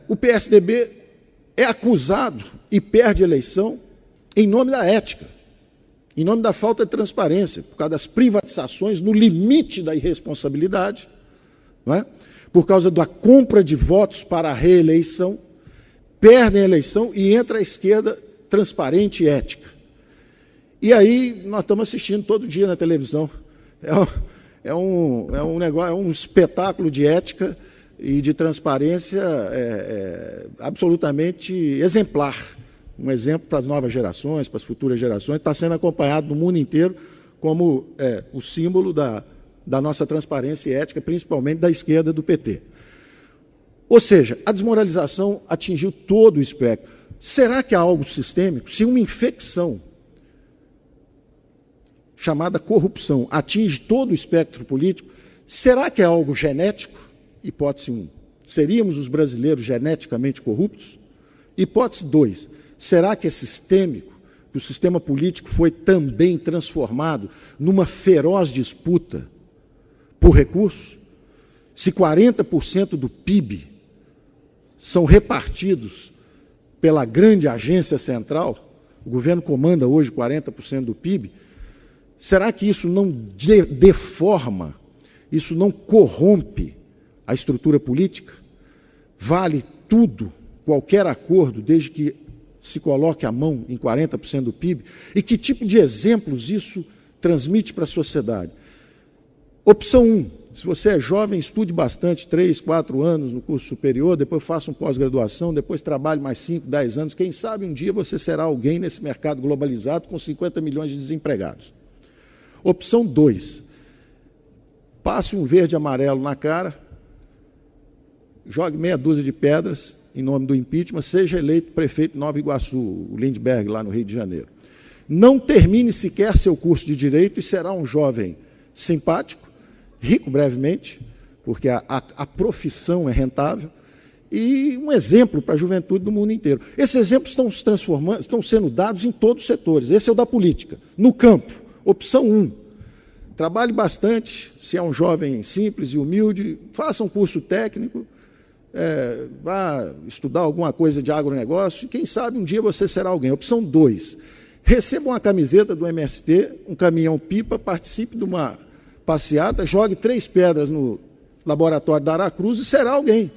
O PSDB é acusado e perde a eleição em nome da ética, em nome da falta de transparência, por causa das privatizações no limite da irresponsabilidade, não é? Por causa da compra de votos para a reeleição, perdem a eleição e entra a esquerda transparente e ética. E aí nós estamos assistindo todo dia na televisão. É um negócio, é um espetáculo de ética e de transparência absolutamente exemplar. Um exemplo para as novas gerações, para as futuras gerações, está sendo acompanhado no mundo inteiro como o símbolo da nossa transparência e ética, principalmente da esquerda do PT. Ou seja, a desmoralização atingiu todo o espectro. Será que há algo sistêmico? Se uma infecção chamada corrupção atinge todo o espectro político, será que é algo genético? Hipótese 1. Seríamos os brasileiros geneticamente corruptos? Hipótese 2. Será que é sistêmico? Que o sistema político foi também transformado numa feroz disputa por recursos? Se 40% do PIB são repartidos pela grande agência central, o governo comanda hoje 40% do PIB, será que isso não deforma, isso não corrompe a estrutura política? Vale tudo, qualquer acordo, desde que se coloque a mão em 40% do PIB? E que tipo de exemplos isso transmite para a sociedade? Opção 1, se você é jovem, estude bastante, 3, 4 anos no curso superior, depois faça um pós-graduação, depois trabalhe mais 5, 10 anos, quem sabe um dia você será alguém nesse mercado globalizado com 50 milhões de desempregados. Opção 2, passe um verde e amarelo na cara, jogue meia dúzia de pedras em nome do impeachment, seja eleito prefeito de Nova Iguaçu, o Lindbergh, lá no Rio de Janeiro. Não termine sequer seu curso de Direito e será um jovem simpático, rico brevemente, porque a profissão é rentável, e um exemplo para a juventude do mundo inteiro. Esses exemplos estão se transformando, estão sendo dados em todos os setores. Esse é o da política. No campo, opção 1, trabalhe bastante, se é um jovem simples e humilde, faça um curso técnico, vá estudar alguma coisa de agronegócio, e quem sabe um dia você será alguém. Opção 2, receba uma camiseta do MST, um caminhão-pipa, participe de uma passeata, jogue 3 pedras no laboratório da Aracruz e será alguém.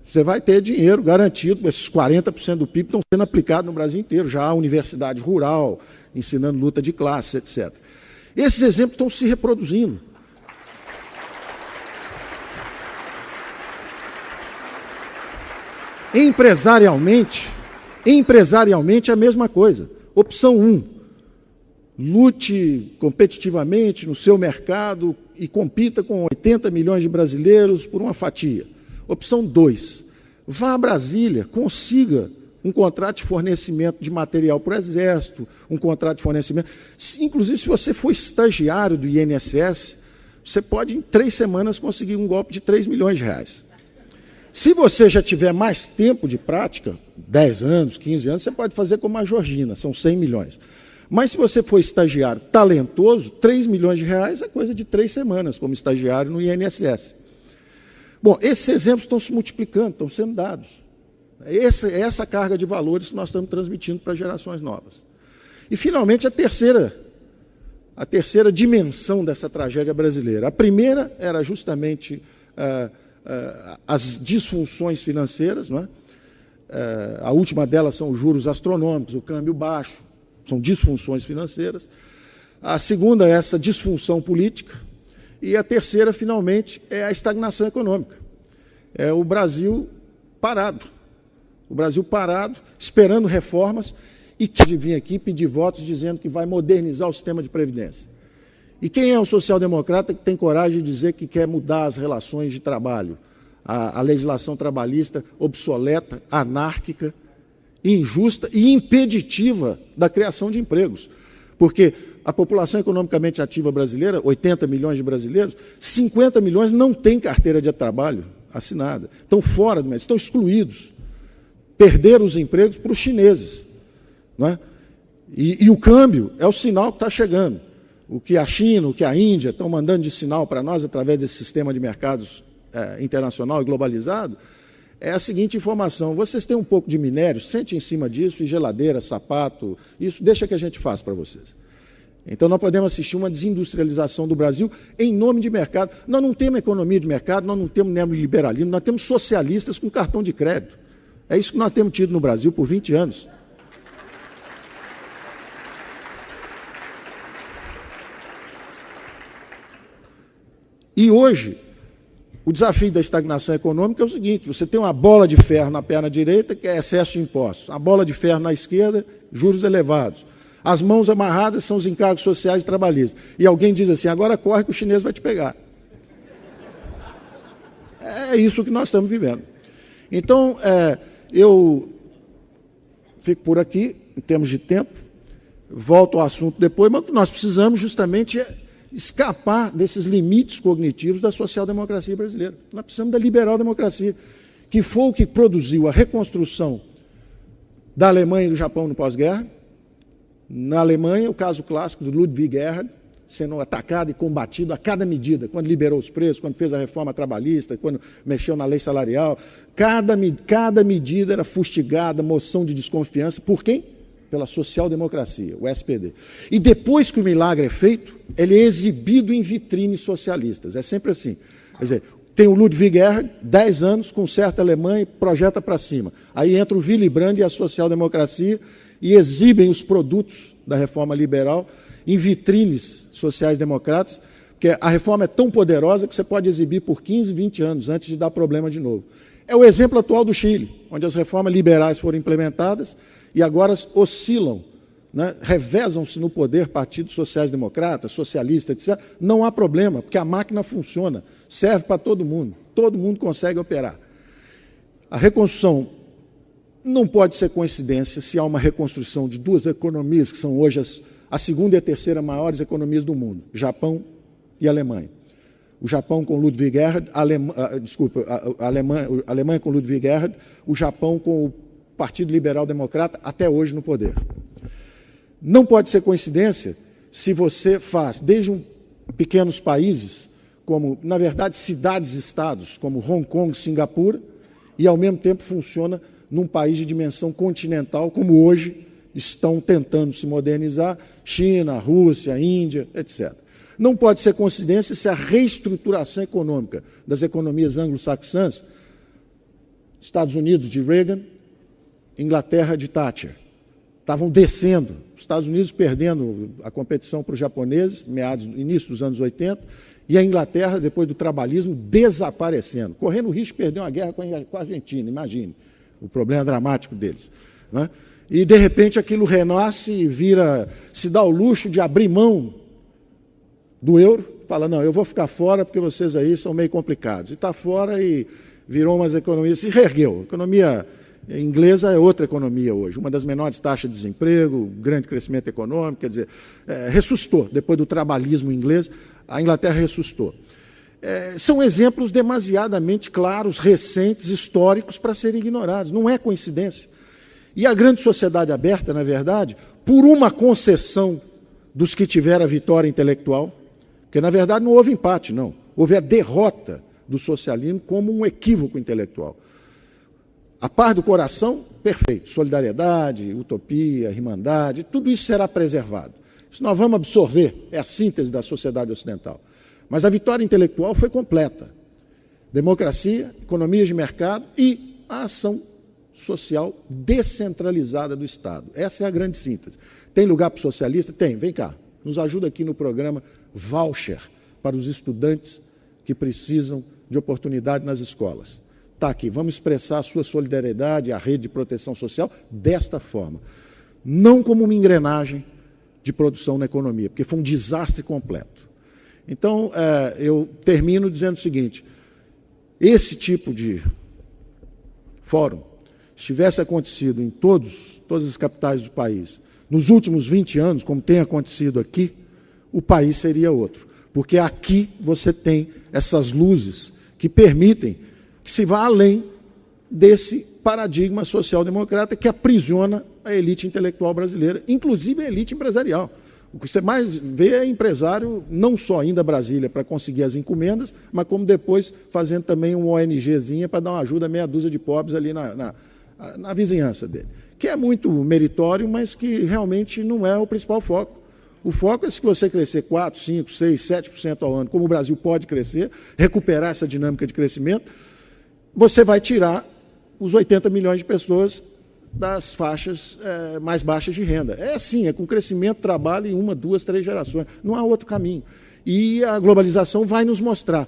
Você vai ter dinheiro garantido, esses 40% do PIB estão sendo aplicados no Brasil inteiro, já há universidade rural, ensinando luta de classe, etc. Esses exemplos estão se reproduzindo. Empresarialmente é a mesma coisa. Opção 1, lute competitivamente no seu mercado e compita com 80 milhões de brasileiros por uma fatia. Opção 2, vá a Brasília, consiga um contrato de fornecimento de material para o Exército, um contrato de fornecimento. Inclusive, se você for estagiário do INSS, você pode, em 3 semanas, conseguir um golpe de 3 milhões de reais. Se você já tiver mais tempo de prática, 10 anos, 15 anos, você pode fazer como a Georgina, são 100 milhões. Mas se você for estagiário talentoso, 3 milhões de reais é coisa de 3 semanas, como estagiário no INSS. Bom, esses exemplos estão se multiplicando, estão sendo dados. É essa carga de valores que nós estamos transmitindo para gerações novas. E, finalmente, a terceira dimensão dessa tragédia brasileira. A primeira era justamente as disfunções financeiras, não é? A última delas são os juros astronômicos, o câmbio baixo, são disfunções financeiras. A segunda é essa disfunção política. E a terceira, finalmente, é a estagnação econômica. É o Brasil parado. O Brasil parado, esperando reformas, e que vir aqui pedir votos dizendo que vai modernizar o sistema de previdência. E quem é o social-democrata que tem coragem de dizer que quer mudar as relações de trabalho? A legislação trabalhista obsoleta, anárquica, injusta e impeditiva da criação de empregos. Porque a população economicamente ativa brasileira, 80 milhões de brasileiros, 50 milhões não têm carteira de trabalho assinada. Estão fora do mercado, estão excluídos. Perderam os empregos para os chineses. Não é? E o câmbio é o sinal que está chegando. O que a China, o que a Índia estão mandando de sinal para nós através desse sistema de mercados internacional e globalizado, é a seguinte informação: vocês têm um pouco de minério, sente em cima disso, e geladeira, sapato, isso deixa que a gente faça para vocês. Então nós podemos assistir uma desindustrialização do Brasil em nome de mercado. Nós não temos economia de mercado, nós não temos neoliberalismo, nós temos socialistas com cartão de crédito. É isso que nós temos tido no Brasil por 20 anos. E hoje, o desafio da estagnação econômica é o seguinte: você tem uma bola de ferro na perna direita, que é excesso de impostos, a bola de ferro na esquerda, juros elevados. As mãos amarradas são os encargos sociais e trabalhistas. E alguém diz assim: agora corre que o chinês vai te pegar. É isso que nós estamos vivendo. Então, eu fico por aqui, em termos de tempo, volto ao assunto depois, mas nós precisamos justamente escapar desses limites cognitivos da social-democracia brasileira. Nós precisamos da liberal-democracia, que foi o que produziu a reconstrução da Alemanha e do Japão no pós-guerra. Na Alemanha, o caso clássico do Ludwig Erhard, sendo atacado e combatido a cada medida, quando liberou os preços, quando fez a reforma trabalhista, quando mexeu na lei salarial, cada medida era fustigada, moção de desconfiança. Por quem? Pela social-democracia, o SPD. E depois que o milagre é feito, ele é exibido em vitrines socialistas. É sempre assim. Quer dizer, tem o Ludwig Erhard, 10 anos, conserta a Alemanha e projeta para cima. Aí entra o Willy Brandt e a social-democracia e exibem os produtos da reforma liberal em vitrines sociais-democratas, porque a reforma é tão poderosa que você pode exibir por 15, 20 anos antes de dar problema de novo. É o exemplo atual do Chile, onde as reformas liberais foram implementadas e agora oscilam, né, revezam-se no poder partidos sociais-democratas, socialistas, etc. Não há problema, porque a máquina funciona, serve para todo mundo consegue operar. A reconstrução não pode ser coincidência se há uma reconstrução de duas economias que são hoje a segunda e a terceira maiores economias do mundo, Japão e Alemanha. O Japão com Ludwig Erhard, a Alemanha com Ludwig Erhard, o Japão com o Partido Liberal Democrata, até hoje no poder. Não pode ser coincidência se você faz, desde pequenos países, como, na verdade, cidades-estados, como Hong Kong, Singapura, e ao mesmo tempo funciona num país de dimensão continental, como hoje estão tentando se modernizar, China, Rússia, Índia, etc. Não pode ser coincidência se a reestruturação econômica das economias anglo-saxãs, Estados Unidos de Reagan, Inglaterra de Thatcher, estavam descendo, os Estados Unidos perdendo a competição para os japoneses, início dos anos 80, e a Inglaterra, depois do trabalhismo, desaparecendo, correndo o risco de perder uma guerra com a Argentina, imagine, o problema dramático deles, né? E, de repente, aquilo renasce e se dá o luxo de abrir mão do euro, fala, não, eu vou ficar fora porque vocês aí são meio complicados. E está fora e virou umas economias, se reergueu. A economia inglesa é outra economia hoje, uma das menores taxas de desemprego, grande crescimento econômico, quer dizer, ressuscitou. Depois do trabalhismo inglês, a Inglaterra ressuscitou. São exemplos demasiadamente claros, recentes, históricos, para serem ignorados. Não é coincidência. E a grande sociedade aberta, na verdade, por uma concessão dos que tiveram a vitória intelectual, porque, na verdade, não houve empate, não. Houve a derrota do socialismo como um equívoco intelectual. A paz do coração, perfeito. Solidariedade, utopia, irmandade, tudo isso será preservado. Isso nós vamos absorver, é a síntese da sociedade ocidental. Mas a vitória intelectual foi completa. Democracia, economia de mercado e a ação social descentralizada do Estado. Essa é a grande síntese. Tem lugar para o socialista? Tem. Vem cá, nos ajuda aqui no programa Voucher para os estudantes que precisam de oportunidade nas escolas. Está aqui, vamos expressar a sua solidariedade à rede de proteção social desta forma. Não como uma engrenagem de produção na economia, porque foi um desastre completo. Então, eu termino dizendo o seguinte: esse tipo de fórum, se tivesse acontecido em todas as capitais do país, nos últimos 20 anos, como tem acontecido aqui, o país seria outro. Porque aqui você tem essas luzes que permitem que se vá além desse paradigma social-democrata que aprisiona a elite intelectual brasileira, inclusive a elite empresarial. O que você mais vê é empresário, não só indo a Brasília para conseguir as encomendas, mas como depois fazendo também uma ONGzinha para dar uma ajuda a meia dúzia de pobres ali na vizinhança dele. Que é muito meritório, mas que realmente não é o principal foco. O foco é se você crescer 4, 5, 6, 7% ao ano, como o Brasil pode crescer, recuperar essa dinâmica de crescimento, você vai tirar os 80 milhões de pessoas das faixas mais baixas de renda. É assim, é com crescimento, trabalho em 1, 2, 3 gerações. Não há outro caminho. E a globalização vai nos mostrar.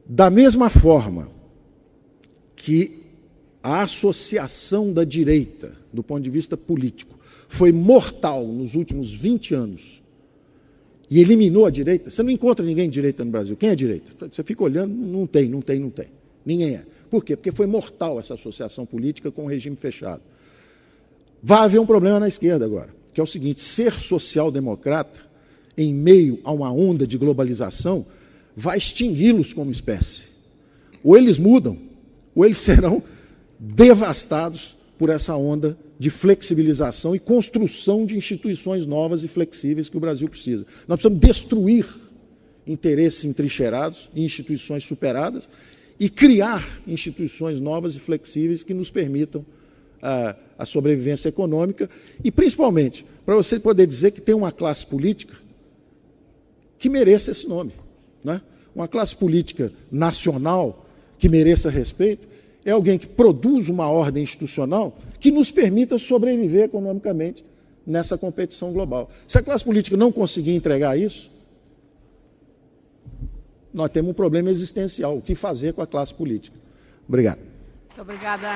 Da mesma forma que a associação da direita, do ponto de vista político, foi mortal nos últimos 20 anos e eliminou a direita, você não encontra ninguém de direita no Brasil. Quem é direita? Você fica olhando, não tem. Ninguém é. Por quê? Porque foi mortal essa associação política com o regime fechado. Vai haver um problema na esquerda agora, que é o seguinte: ser social-democrata, em meio a uma onda de globalização, vai extingui-los como espécie. Ou eles mudam, ou eles serão devastados por essa onda de flexibilização e construção de instituições novas e flexíveis que o Brasil precisa. Nós precisamos destruir interesses entrincheirados e instituições superadas e criar instituições novas e flexíveis que nos permitam a sobrevivência econômica e, principalmente, para você poder dizer que tem uma classe política que mereça esse nome, né? Uma classe política nacional que mereça respeito, é alguém que produz uma ordem institucional que nos permita sobreviver economicamente nessa competição global. Se a classe política não conseguir entregar isso, nós temos um problema existencial. O que fazer com a classe política? Obrigado. Muito obrigada.